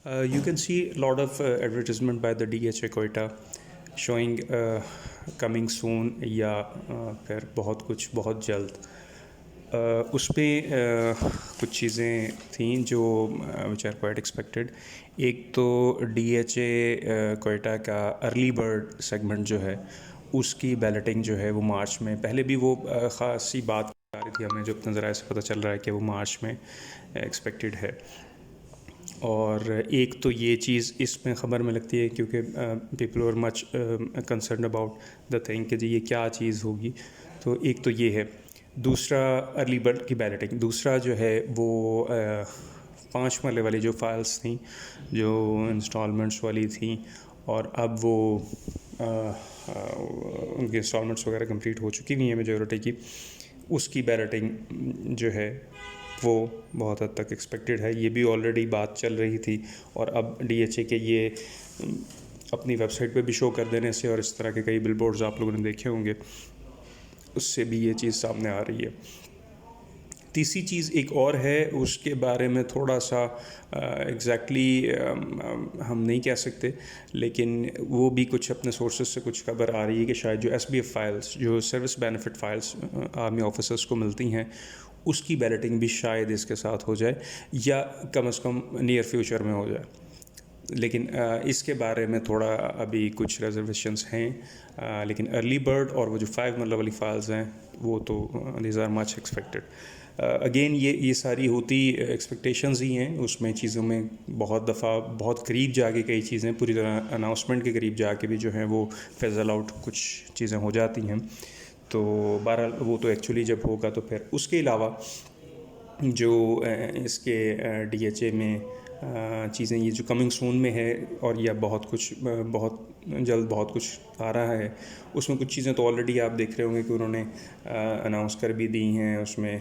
You can see a lot of advertisement by the DHA Quetta showing coming soon یا پھر بہت کچھ بہت جلد. اس پہ کچھ چیزیں تھیں جو which are quite expected. ایک تو DHA کوئٹہ کا ارلی برڈ سیگمنٹ جو ہے اس کی بیلٹنگ جو ہے وہ مارچ میں، پہلے بھی وہ خاصی بات آ رہی تھی ہمیں، جو اپنے ذرائع سے پتہ چل رہا ہے کہ وہ مارچ میں ایکسپیکٹڈ ہے. اور ایک تو یہ چیز اس میں خبر میں لگتی ہے کیونکہ people are much concerned about the thing کہ جی یہ کیا چیز ہوگی. تو ایک تو یہ ہے. دوسرا ارلی برڈ کی بیلٹنگ. دوسرا جو ہے وہ 5 مرلے والی جو فائلز تھیں جو انسٹالمنٹس والی تھیں، اور اب وہ ان کی انسٹالمنٹس وغیرہ کمپلیٹ ہو چکی ہوئی ہیں میجورٹی کی، اس کی بیلٹنگ جو ہے وہ بہت حد تک ایکسپیکٹڈ ہے. یہ بھی آلریڈی بات چل رہی تھی، اور اب ڈی ایچ اے کے یہ اپنی ویب سائٹ پہ بھی شو کر دینے سے، اور اس طرح کے کئی بل بورڈز آپ لوگوں نے دیکھے ہوں گے، اس سے بھی یہ چیز سامنے آ رہی ہے. تیسری چیز ایک اور ہے، اس کے بارے میں تھوڑا سا ایگزیکٹلی ہم نہیں کہہ سکتے، لیکن وہ بھی کچھ اپنے سورسز سے کچھ خبر آ رہی ہے کہ شاید جو ایس بی ایف فائلز، جو service benefit files army officers کو ملتی ہیں، اس کی بیلٹنگ بھی شاید اس کے ساتھ ہو جائے، یا کم از کم نیئر فیوچر میں ہو جائے. لیکن اس کے بارے میں تھوڑا ابھی کچھ ریزرویشنز ہیں. لیکن ارلی برڈ اور وہ جو 5 مرلہ والی فائلز ہیں وہ تو these are much expected. Again یہ ساری ہوتی ایکسپیکٹیشنز ہی ہیں. اس میں چیزوں میں بہت دفعہ بہت قریب جا کے کئی چیزیں پوری طرح اناؤنسمنٹ کے قریب جا کے بھی جو ہیں وہ فیزل آؤٹ کچھ چیزیں ہو جاتی ہیں. تو بہرحال وہ تو ایکچولی جب ہوگا تو پھر اس کے علاوہ جو اس کے ڈی ایچ اے میں چیزیں یہ جو کمنگ سون میں ہے، اور یا بہت کچھ بہت جلد بہت کچھ آ رہا ہے، اس میں کچھ چیزیں تو آلریڈی آپ دیکھ رہے ہوں گے کہ انہوں نے اناؤنس کر بھی دی ہیں. اس میں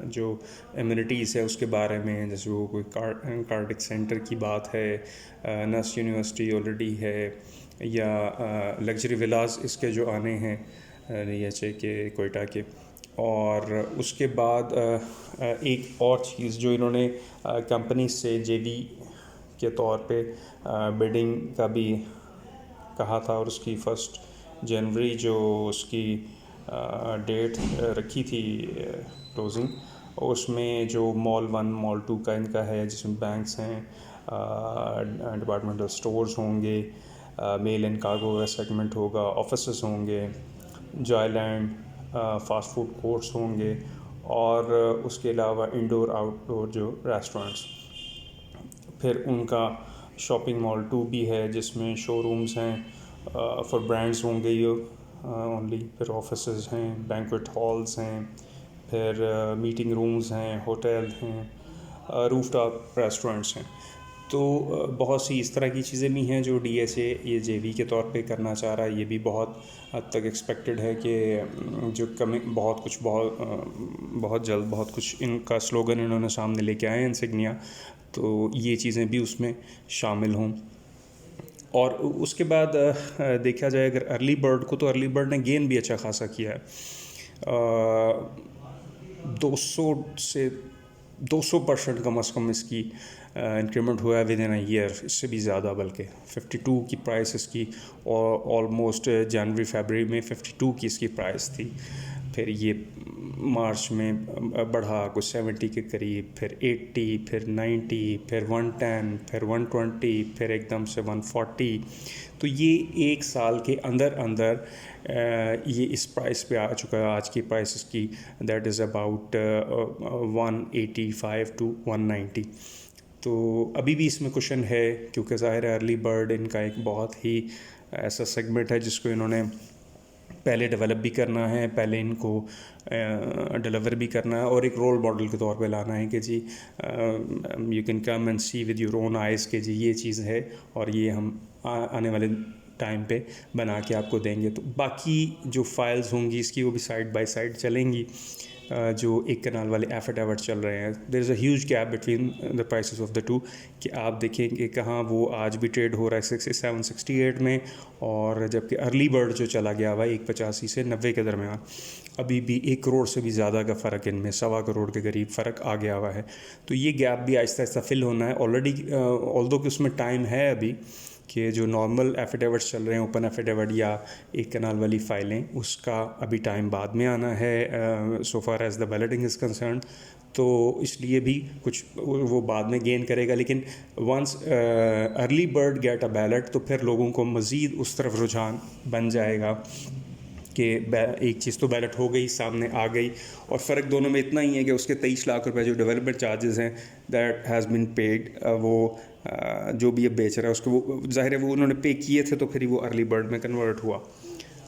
جو ایمینٹیز ہے اس کے بارے میں، جیسے وہ کوئی کارڈک سینٹر کی بات ہے، نرس یونیورسٹی آلریڈی ہے، یا لگژری ولاز اس کے جو آنے ہیں ڈی ایچ اے کے کوئٹہ کے. اور اس کے بعد ایک اور چیز جو انہوں نے کمپنی سے جے وی کے طور پہ بیڈنگ کا بھی کہا تھا، اور اس کی 1 جنوری جو اس کی ڈیٹ رکھی تھی کلوزنگ، اس میں جو مال 1 مال 2 کا ان کا ہے، جس میں بینکس ہیں، ڈپارٹمنٹل سٹورز ہوں گے، میل اینڈ کارگو کا سیگمنٹ ہوگا، آفیسز ہوں گے، joy land, fast food courts ہوں گے، اور اس کے علاوہ انڈور آؤٹ ڈور جو ریسٹورنٹس. پھر ان کا شاپنگ مال 2 بھی ہے، جس میں شو رومز ہیں فار برانڈز ہوں گے یہ اونلی. پھر آفیسز ہیں، بینکویٹ ہالز ہیں، پھر میٹنگ رومز ہیں، ہوٹل ہیں، روف ٹاپ ریسٹورنٹس ہیں. تو بہت سی اس طرح کی چیزیں بھی ہیں جو ڈی ایس اے یہ جے وی کے طور پہ کرنا چاہ رہا ہے. یہ بھی بہت حد تک ایکسپیکٹڈ ہے کہ جو بہت کچھ بہت جلد بہت کچھ ان کا سلوگن انہوں نے سامنے لے کے آئے ہیں انسگنیا، تو یہ چیزیں بھی اس میں شامل ہوں. اور اس کے بعد دیکھا جائے اگر ارلی برڈ کو، تو ارلی برڈ نے گین بھی اچھا خاصا کیا ہے. 200% کم از کم اس کی انکریمنٹ ہوا ہے ود ان اے ایئر، اس سے بھی زیادہ، بلکہ 52 کی پرائس اس کی، اور آلموسٹ جنوری فیبرری میں 52 کی اس کی پرائس تھی. پھر یہ مارچ میں بڑھا کچھ 70 کے قریب، پھر 80، پھر 90، پھر 110، پھر 120، پھر ایک دم سے 140. تو یہ ایک سال کے اندر اندر یہ اس پرائس پہ آ چکا ہے. آج کی پرائس اس کی دیٹ از اباؤٹ 185 ٹو 190. تو ابھی بھی اس میں کوشن ہے، کیونکہ ظاہر ہے ارلی برڈ ان کا ایک بہت ہی ایسا سیگمنٹ ہے جس کو انہوں نے پہلے ڈیولپ بھی کرنا ہے، پہلے ان کو ڈیلیور بھی کرنا ہے، اور ایک رول ماڈل کے طور پہ لانا ہے کہ جی you can come and see with your own eyes کہ جی یہ چیز ہے، اور یہ ہم آنے والے ٹائم پہ بنا کے آپ کو دیں گے. تو باقی جو فائلز ہوں گی اس کی وہ بھی سائڈ بائی سائڈ چلیں گی. جو ایک کنال والے ایفیڈیوٹ چل رہے ہیں. There is a huge gap between the prices of the two, کہ آپ دیکھیں کہ کہاں وہ آج بھی ٹریڈ ہو رہا ہے 768 میں, اور جبکہ ارلی برڈ جو چلا گیا ہوا ہے 185 سے 90 کے درمیان, ابھی بھی 1 کروڑ سے بھی زیادہ کا فرق ان میں, 1.25 کروڑ کے قریب فرق آ گیا ہوا ہے. تو یہ گیپ بھی آہستہ آہستہ فل ہونا ہے آلریڈی, آلدو کہ اس میں ٹائم ہے ابھی, کہ جو نارمل ایفیڈیوٹس چل رہے ہیں, اوپن ایفیڈیوٹ یا ایک کنال والی فائلیں, اس کا ابھی ٹائم بعد میں آنا ہے so far as the balloting is concerned. تو اس لیے بھی کچھ وہ بعد میں گین کرے گا, لیکن once early bird get a belt تو پھر لوگوں کو مزید اس طرف رجحان بن جائے گا کہ ایک چیز تو بیلٹ ہو گئی, سامنے آ گئی, اور فرق دونوں میں اتنا ہی ہے کہ اس کے 23 لاکھ روپے جو ڈیولپمنٹ چارجز ہیں دیٹ ہیز بین پیڈ, وہ جو بھی اب بیچ رہا ہے اس کو, وہ ظاہر ہے وہ انہوں نے پے کیے تھے تو پھر وہ ارلی برڈ میں کنورٹ ہوا.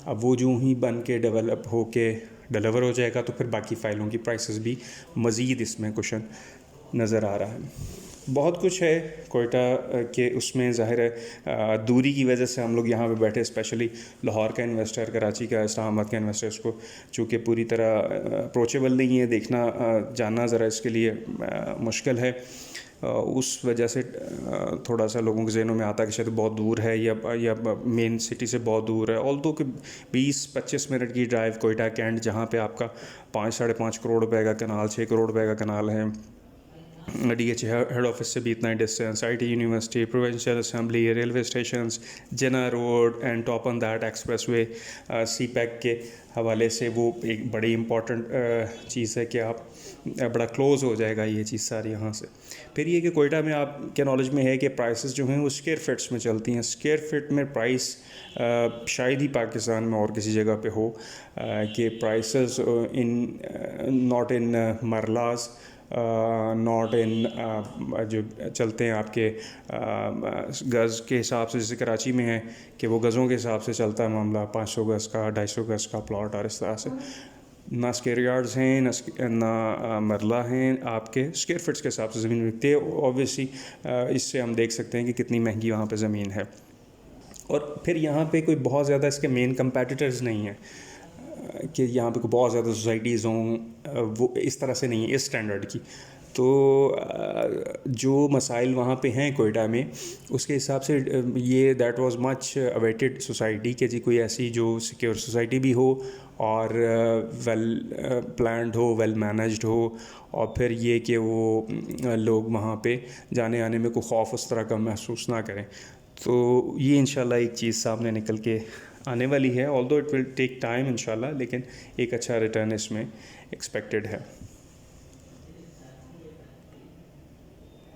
اب وہ جو ہی بن کے ڈیولپ ہو کے ڈیلیور ہو جائے گا تو پھر باقی فائلوں کی پرائسز بھی مزید اس میں کشن نظر آ رہا ہے. بہت کچھ ہے کوئٹہ کے اس میں, ظاہر ہے دوری کی وجہ سے ہم لوگ یہاں پہ بیٹھے, اسپیشلی لاہور کا انویسٹر, کراچی کا, اسلام آباد کا انویسٹر, اس کو چونکہ پوری طرح اپروچیبل نہیں ہے, دیکھنا جاننا ذرا اس کے لیے مشکل ہے. اس وجہ سے تھوڑا سا لوگوں کے ذہنوں میں آتا ہے کہ شاید بہت دور ہے یا مین سٹی سے بہت دور ہے. آلدو کہ 20-25 منٹ کی ڈرائیو کوئٹہ کینٹ, جہاں پہ آپ کا 5-5.5 کروڑ روپے کا کنال, 6 کروڑ روپے کا کنال ہے, ڈی ایچ ہیڈ آفس سے بھی اتنا ہی distance, I T university, provincial assembly, railway stations, Jinnah road, and top on that expressway. CPEC کے حوالے سے وہ ایک بڑی امپورٹنٹ چیز ہے کہ آپ بڑا کلوز ہو جائے گا یہ چیز ساری یہاں سے. پھر یہ کہ کوئٹہ میں آپ کے نالج میں ہے کہ پرائسز جو ہیں وہ اسکوائر فٹس میں چلتی ہیں. اسکوائر فٹ میں پرائس شاید ہی پاکستان میں اور کسی جگہ پہ ہو کہ پرائسز ناٹ ان مرلاز, ناٹ ان جو چلتے ہیں آپ کے گز کے حساب سے, جیسے کراچی میں ہے کہ وہ گزوں کے حساب سے چلتا ہے معاملہ, 500 گز کا, 250 گز کا پلاٹ, اور اس طرح سے. نہ اسکوائر یارڈز ہیں نہ مرلہ ہیں, آپ کے اسکوائر فٹس کے حساب سے زمین بکتی ہے. اوبویسلی اس سے ہم دیکھ سکتے ہیں کہ کتنی مہنگی وہاں پہ زمین ہے. اور پھر یہاں پہ کوئی بہت زیادہ اس کے مین کمپیٹیٹرز نہیں ہیں کہ یہاں پہ کوئی بہت زیادہ سوسائٹیز ہوں, وہ اس طرح سے نہیں ہے اس اسٹینڈرڈ کی. تو جو مسائل وہاں پہ ہیں کوئٹہ میں, اس کے حساب سے یہ that was much awaited society کہ جی کوئی ایسی جو سیکیور سوسائٹی بھی ہو اور ویل پلانڈ ہو, ویل مینجڈ ہو, اور پھر یہ کہ وہ لوگ وہاں پہ جانے آنے میں کوئی خوف اس طرح کا محسوس نہ کریں. تو یہ انشاءاللہ ایک چیز سامنے نکل کے آنے والی ہے, آلدو اٹ ول ٹیک ٹائم انشاءاللہ, لیکن ایک اچھا ریٹرن اس میں ایکسپیکٹڈ ہے.